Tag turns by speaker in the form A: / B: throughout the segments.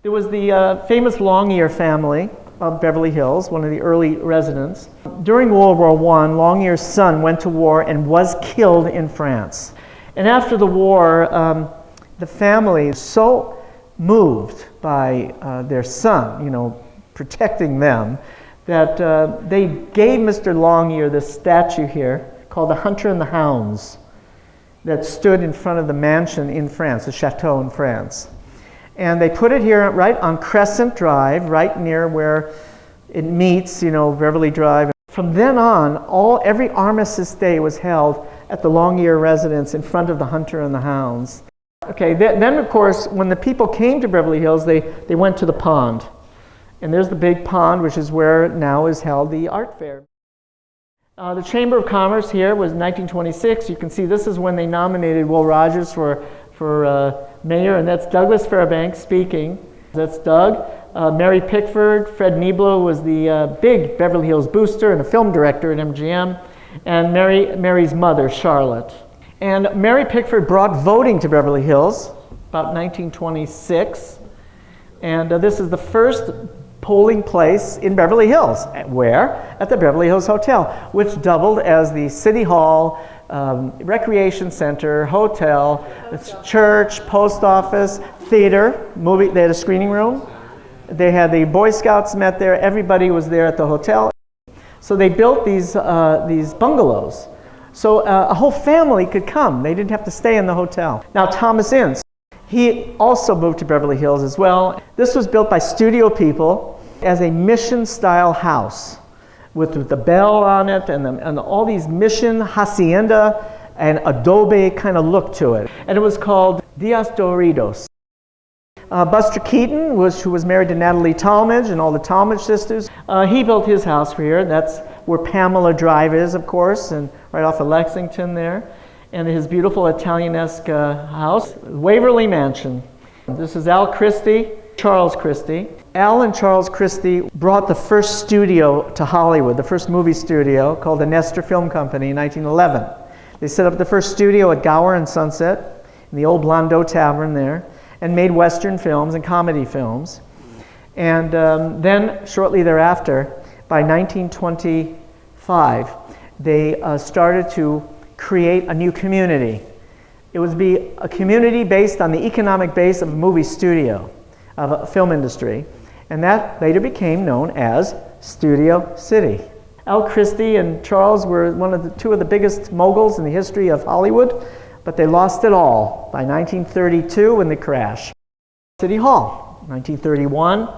A: There was the famous Longyear family of Beverly Hills, one of the early residents. During World War I, Longyear's son went to war and was killed in France. And after the war, the family was so moved by their son, protecting them, that they gave Mr. Longyear this statue here called the Hunter and the Hounds that stood in front of the mansion in France, the chateau in France. And they put it here right on Crescent Drive, right near where it meets, Beverly Drive. From then on, every armistice day was held at the Longyear residence in front of the Hunter and the Hounds. Okay, then of course, when the people came to Beverly Hills, they went to the pond. And there's the big pond, which is where now is held the art fair. The Chamber of Commerce here was 1926. You can see this is when they nominated Will Rogers for mayor, and that's Douglas Fairbanks speaking. That's Doug. Mary Pickford, Fred Nieblo was the big Beverly Hills booster and a film director at MGM, and Mary's mother, Charlotte. And Mary Pickford brought voting to Beverly Hills about 1926, and this is the first polling place in Beverly Hills. Where? At the Beverly Hills Hotel, which doubled as the City Hall, recreation center, hotel, church, post office, theater, movie. They had a screening room. They had the Boy Scouts met there. Everybody was there at the hotel. So they built these bungalows, so a whole family could come. They didn't have to stay in the hotel. Now Thomas Ince, he also moved to Beverly Hills as well. This was built by studio people as a mission-style house with the bell on it and all these mission hacienda and adobe kind of look to it. And it was called Dias Doritos. Buster Keaton, who was married to Natalie Talmadge and all the Talmadge sisters, he built his house here. That's where Pamela Drive is, of course, and right off of Lexington there. And his beautiful Italianesque house, Waverly Mansion. This is Al Christie, Charles Christie. Al and Charles Christie brought the first studio to Hollywood, the first movie studio called the Nestor Film Company in 1911. They set up the first studio at Gower and Sunset in the old Blondeau Tavern there and made Western films and comedy films. And then shortly thereafter, by 1925, they started to create a new community. It would be a community based on the economic base of a movie studio, of a film industry, and that later became known as Studio City. Al Christie and Charles were two of the biggest moguls in the history of Hollywood, but they lost it all by 1932 when the crash. City Hall, 1931,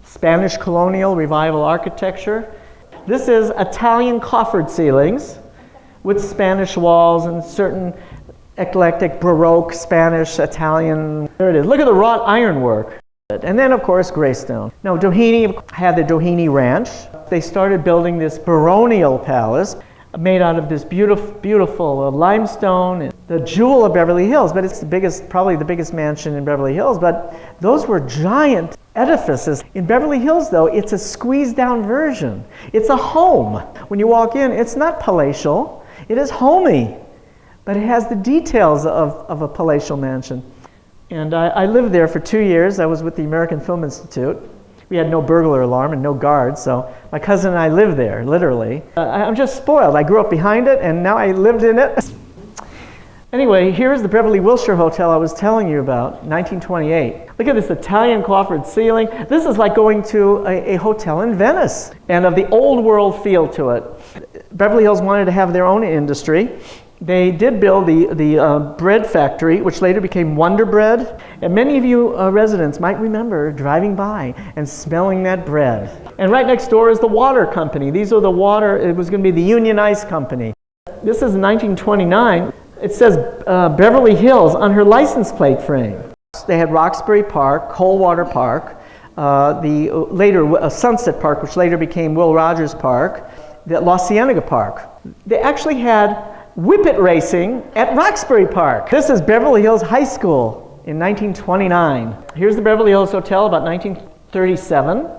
A: Spanish colonial revival architecture. This is Italian coffered ceilings with Spanish walls and certain eclectic Baroque, Spanish, Italian. There it is. Look at the wrought ironwork. And then, of course, Greystone. Now, Doheny had the Doheny Ranch. They started building this baronial palace made out of this beautiful limestone, the jewel of Beverly Hills. But it's probably the biggest mansion in Beverly Hills. But those were giant edifices. In Beverly Hills, though, it's a squeezed-down version. It's a home. When you walk in, it's not palatial. It is homey, but it has the details of a palatial mansion. And I lived there for 2 years. I was with the American Film Institute. We had no burglar alarm and no guards, so my cousin and I lived there, literally. I'm just spoiled. I grew up behind it, and now I lived in it. Anyway, here's the Beverly Wilshire Hotel I was telling you about, 1928. Look at this Italian coffered ceiling. This is like going to a hotel in Venice, and of the old world feel to it. Beverly Hills wanted to have their own industry. They did build the bread factory, which later became Wonder Bread. And many of you residents might remember driving by and smelling that bread. And right next door is the water company. These are the water, it was going to be the Union Ice Company. This is 1929. It says Beverly Hills on her license plate frame. They had Roxbury Park, Coldwater Park, later Sunset Park, which later became Will Rogers Park, the La Cienega Park. They actually had whippet racing at Roxbury Park. This is Beverly Hills High School in 1929. Here's the Beverly Hills Hotel, about 1937.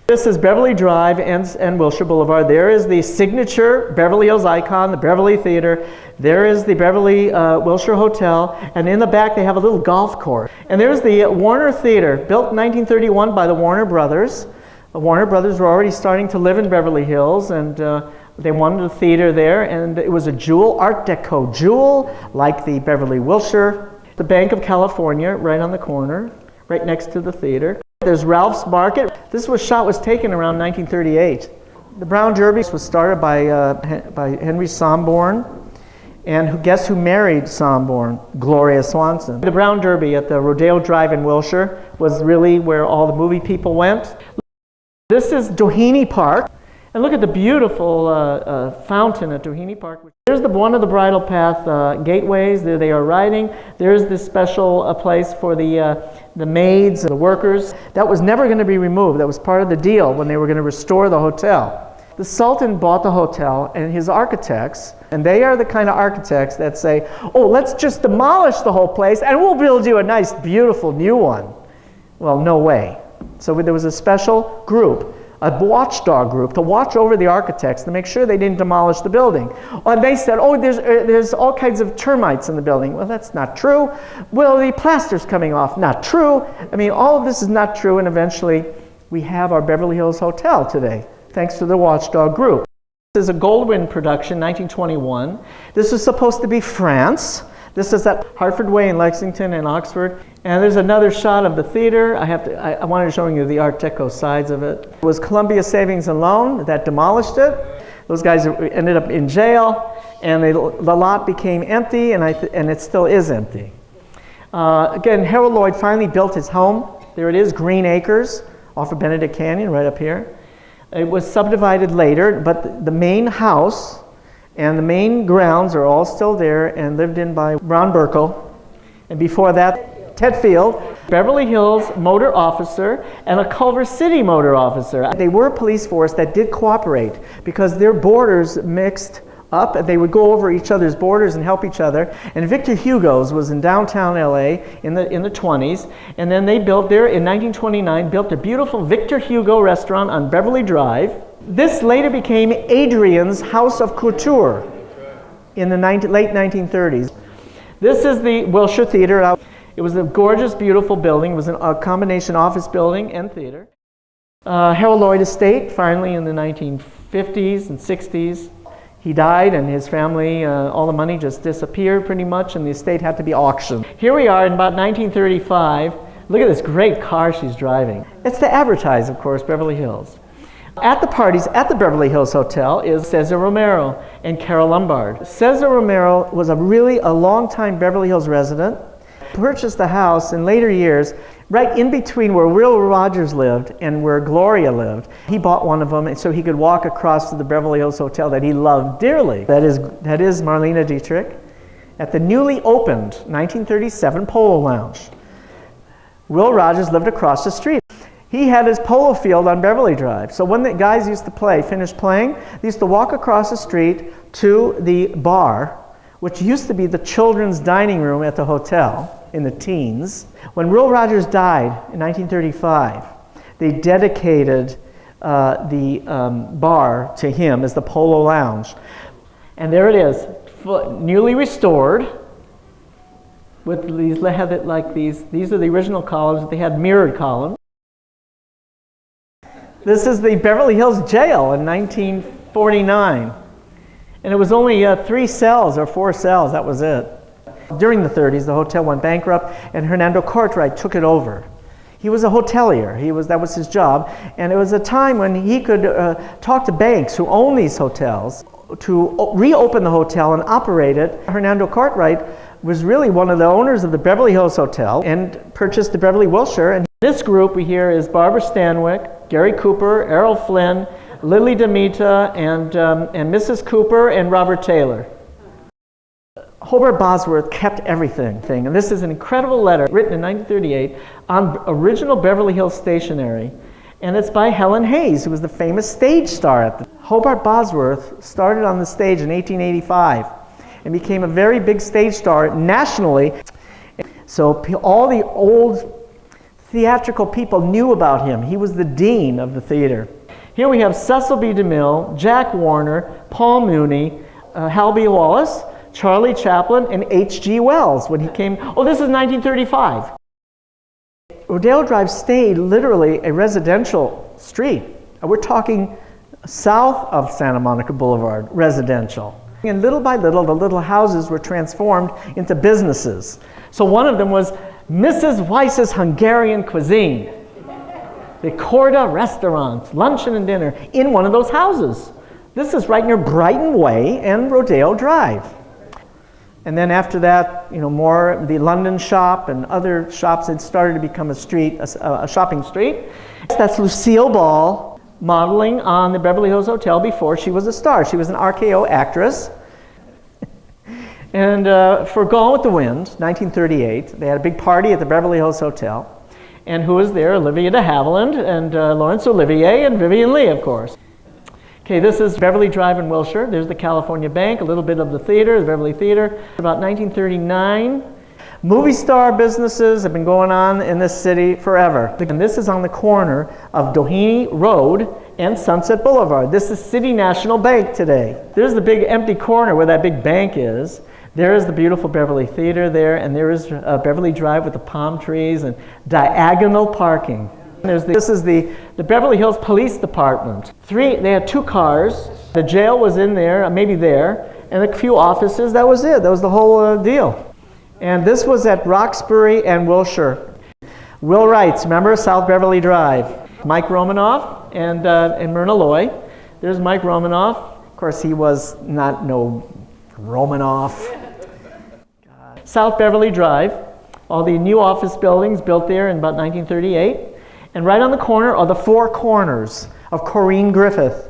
A: This is Beverly Drive and Wilshire Boulevard. There is the signature Beverly Hills icon, the Beverly Theater. There is the Beverly Wilshire Hotel, and in the back they have a little golf course. And there's the Warner Theater, built in 1931 by the Warner Brothers. The Warner Brothers were already starting to live in Beverly Hills, and they wanted a theater there, and it was a jewel, Art Deco jewel, like the Beverly Wilshire. The Bank of California, right on the corner, right next to the theater. There's Ralph's Market. This was taken around 1938. The Brown Derby was started by Henry Somborn, and guess who married Somborn? Gloria Swanson. The Brown Derby at the Rodeo Drive in Wilshire was really where all the movie people went. This is Doheny Park, and look at the beautiful fountain at Doheny Park. There's one of the bridle path gateways. There they are riding. There's this special place for the maids and the workers. That was never going to be removed. That was part of the deal when they were going to restore the hotel. The Sultan bought the hotel and his architects, and they are the kind of architects that say, oh, let's just demolish the whole place and we'll build you a nice, beautiful new one. Well, no way. So there was a special group, a watchdog group, to watch over the architects to make sure they didn't demolish the building. And they said, oh, there's all kinds of termites in the building. Well, that's not true. Well, the plaster's coming off. Not true. I mean, all of this is not true, and eventually we have our Beverly Hills Hotel today, thanks to the watchdog group. This is a Goldwyn production, 1921. This is supposed to be France. This is at Hartford Way in Lexington and Oxford. And there's another shot of the theater. I wanted to show you the Art Deco sides of it. It was Columbia Savings and Loan that demolished it. Those guys ended up in jail, and the lot became empty, and it still is empty. Again, Harold Lloyd finally built his home. There it is, Green Acres, off of Benedict Canyon, right up here. It was subdivided later, but the main house and the main grounds are all still there and lived in by Ron Burkle. And before that, Ted Field, Beverly Hills motor officer, and a Culver City motor officer. They were a police force that did cooperate because their borders mixed up, and they would go over each other's borders and help each other. And Victor Hugo's was in downtown LA in the 20s, and then they built there in 1929, built a beautiful Victor Hugo restaurant on Beverly Drive. This later became Adrian's House of Couture in the late 1930s. This is the Wilshire Theater. It was a gorgeous, beautiful building. It was a combination office building and theater. Harold Lloyd Estate, finally in the 1950s and 60s. He died, and his family, all the money just disappeared pretty much, and the estate had to be auctioned. Here we are in about 1935. Look at this great car she's driving. It's to advertise, of course, Beverly Hills. At the parties at the Beverly Hills Hotel is Cesar Romero and Carol Lombard. Cesar Romero was a long-time Beverly Hills resident, purchased the house in later years, right in between where Will Rogers lived and where Gloria lived. He bought one of them so he could walk across to the Beverly Hills Hotel that he loved dearly. That is Marlena Dietrich at the newly opened 1937 Polo Lounge. Will Rogers lived across the street. He had his polo field on Beverly Drive. So when the guys used to finish playing, they used to walk across the street to the bar, which used to be the children's dining room at the hotel in the teens. When Will Rogers died in 1935, they dedicated the bar to him as the Polo Lounge. And there it is, newly restored. With these, they had it like these are the original columns. They had mirrored columns. This is the Beverly Hills Jail in 1949. And it was only 3 cells or 4 cells, that was it. During the 30s, the hotel went bankrupt, and Hernando Cartwright took it over. He was a hotelier. That was his job. And it was a time when he could talk to banks who own these hotels to reopen the hotel and operate it. Hernando Cartwright was really one of the owners of the Beverly Hills Hotel and purchased the Beverly Wilshire. And this group we hear is Barbara Stanwyck, Gary Cooper, Errol Flynn, Lily DeMita, and Mrs. Cooper, and Robert Taylor. Hobart Bosworth kept everything. And this is an incredible letter written in 1938 on original Beverly Hills stationery. And it's by Helen Hayes, who was the famous stage star at the Hobart Bosworth started on the stage in 1885 and became a very big stage star nationally. So all the old theatrical people knew about him. He was the dean of the theater. Here we have Cecil B. DeMille, Jack Warner, Paul Mooney, Hal B. Wallace, Charlie Chaplin, and H.G. Wells when he came. Oh, this is 1935. Rodeo Drive stayed literally a residential street. We're talking south of Santa Monica Boulevard, residential. And little by little, the little houses were transformed into businesses. So one of them was Mrs. Weiss's Hungarian Cuisine, the Korda restaurant, luncheon and dinner, in one of those houses. This is right near Brighton Way and Rodeo Drive. And then after that, more the London shop and other shops had started to become a street, a shopping street. That's Lucille Ball modeling on the Beverly Hills Hotel before she was a star. She was an RKO actress. And for Gone with the Wind, 1938, they had a big party at the Beverly Hills Hotel. And who was there? Olivia de Havilland and Laurence Olivier and Vivien Leigh, of course. Okay, this is Beverly Drive in Wilshire. There's the California Bank, a little bit of the theater, the Beverly Theater. About 1939. Movie star businesses have been going on in this city forever. And this is on the corner of Doheny Road and Sunset Boulevard. This is City National Bank today. There's the big empty corner where that big bank is. There is the beautiful Beverly Theater there, and there is Beverly Drive with the palm trees and diagonal parking. This is the Beverly Hills Police Department. They had 2 cars. The jail was in there, maybe there, and a few offices. That was it. That was the whole deal. And this was at Roxbury and Wilshire. Will Wrights, remember, South Beverly Drive. Mike Romanoff and Myrna Loy. There's Mike Romanoff. Of course, he was not no Romanoff. South Beverly Drive. All the new office buildings built there in about 1938. And right on the corner are the 4 corners of Corinne Griffith.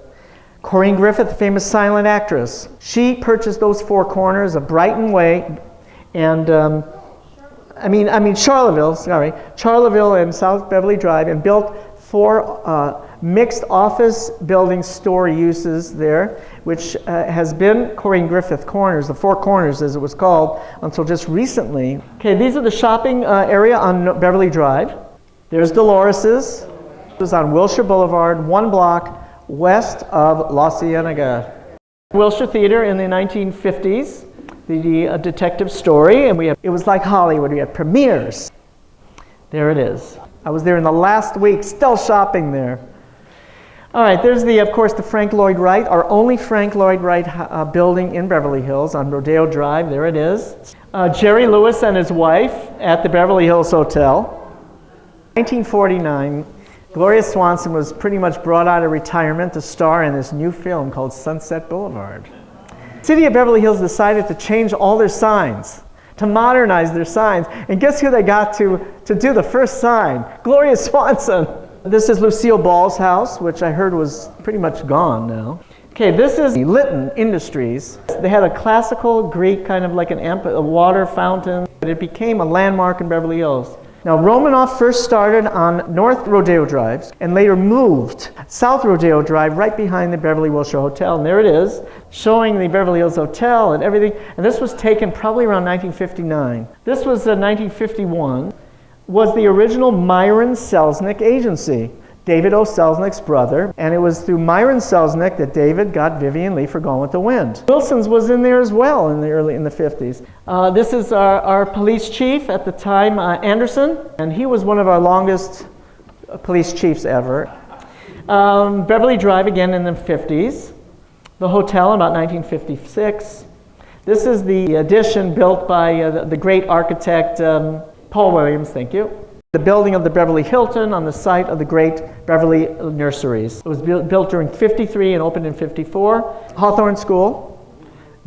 A: Corinne Griffith, the famous silent actress. She purchased those 4 corners of Brighton Way and Charleville and South Beverly Drive, and built 4 mixed office building store uses there, which has been Corinne Griffith Corners, the 4 corners as it was called, until just recently. Okay, these are the shopping area on Beverly Drive. There's Dolores's. It was on Wilshire Boulevard, 1 block west of La Cienega. Wilshire Theater in the 1950s, the detective story, and it was like Hollywood. We had premieres. There it is. I was there in the last week, still shopping there. All right, there's of course, the Frank Lloyd Wright, our only Frank Lloyd Wright building in Beverly Hills on Rodeo Drive. There it is. Jerry Lewis and his wife at the Beverly Hills Hotel. 1949, Gloria Swanson was pretty much brought out of retirement to star in this new film called Sunset Boulevard. The city of Beverly Hills decided to change all their signs, to modernize their signs. And guess who they got to do the first sign? Gloria Swanson. This is Lucille Ball's house, which I heard was pretty much gone now. Okay, this is Lytton Industries. They had a classical Greek kind of like a water fountain. It became a landmark in Beverly Hills. Now, Romanoff first started on North Rodeo Drive and later moved South Rodeo Drive right behind the Beverly Wilshire Hotel. And there it is, showing the Beverly Hills Hotel and everything. And this was taken probably around 1959. This was 1951, was the original Myron Selznick agency, David O. Selznick's brother. And it was through Myron Selznick that David got Vivien Leigh for Gone with the Wind. Wilson's was in there as well in the 50s. This is our police chief at the time, Anderson, and he was one of our longest police chiefs ever. Beverly Drive again in the 50s. The hotel in about 1956. This is the addition built by the great architect Paul Williams, thank you. The building of the Beverly Hilton on the site of the great Beverly Nurseries. It was built during 53 and opened in 54. Hawthorne School,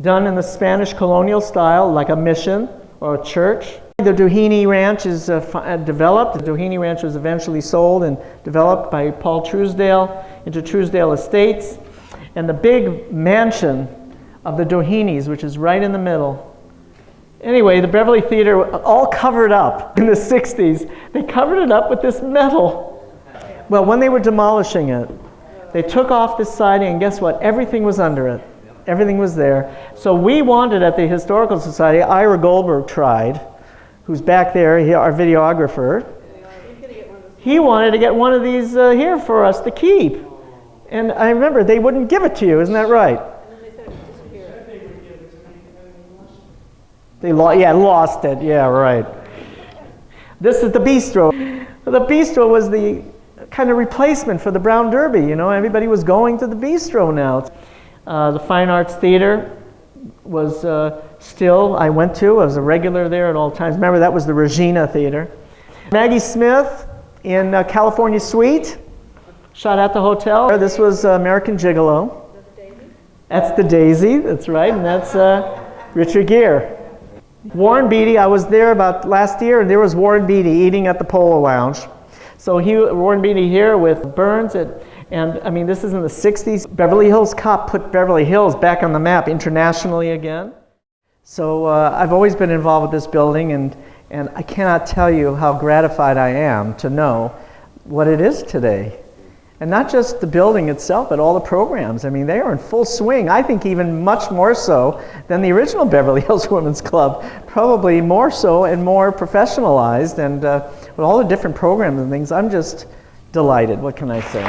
A: done in the Spanish colonial style, like a mission or a church. The Doheny Ranch is developed. The Doheny Ranch was eventually sold and developed by Paul Truesdale into Truesdale Estates. And the big mansion of the Dohenys, which is right in the middle. Anyway, the Beverly Theater, all covered up in the 60s. They covered it up with this metal. Well, when they were demolishing it, they took off this siding, and guess what? Everything was under it. Everything was there. So we wanted at the Historical Society, Ira Goldberg tried, who's back there, our videographer. he wanted to get one of these here for us to keep. And I remember they wouldn't give it to you, isn't that right? They lost it. Yeah, right. This is the bistro. The bistro was the kind of replacement for the Brown Derby. You know, everybody was going to the bistro now. The Fine Arts Theater was still, I went to. I was a regular there at all times. Remember, that was the Regina Theater. Maggie Smith in California Suite, shot at the hotel. This was American Gigolo. That's the Daisy, that's right, and that's Richard Gere. Warren Beatty, I was there about last year, and there was Warren Beatty eating at the Polo Lounge. So Warren Beatty here with Burns, and I mean, this is in the 60s. Beverly Hills Cop put Beverly Hills back on the map internationally again. So I've always been involved with this building, and I cannot tell you how gratified I am to know what it is today. And not just the building itself, but all the programs. I mean, they are in full swing. I think even much more so than the original Beverly Hills Women's Club. Probably more so and more professionalized. And with all the different programs and things, I'm just delighted. What can I say?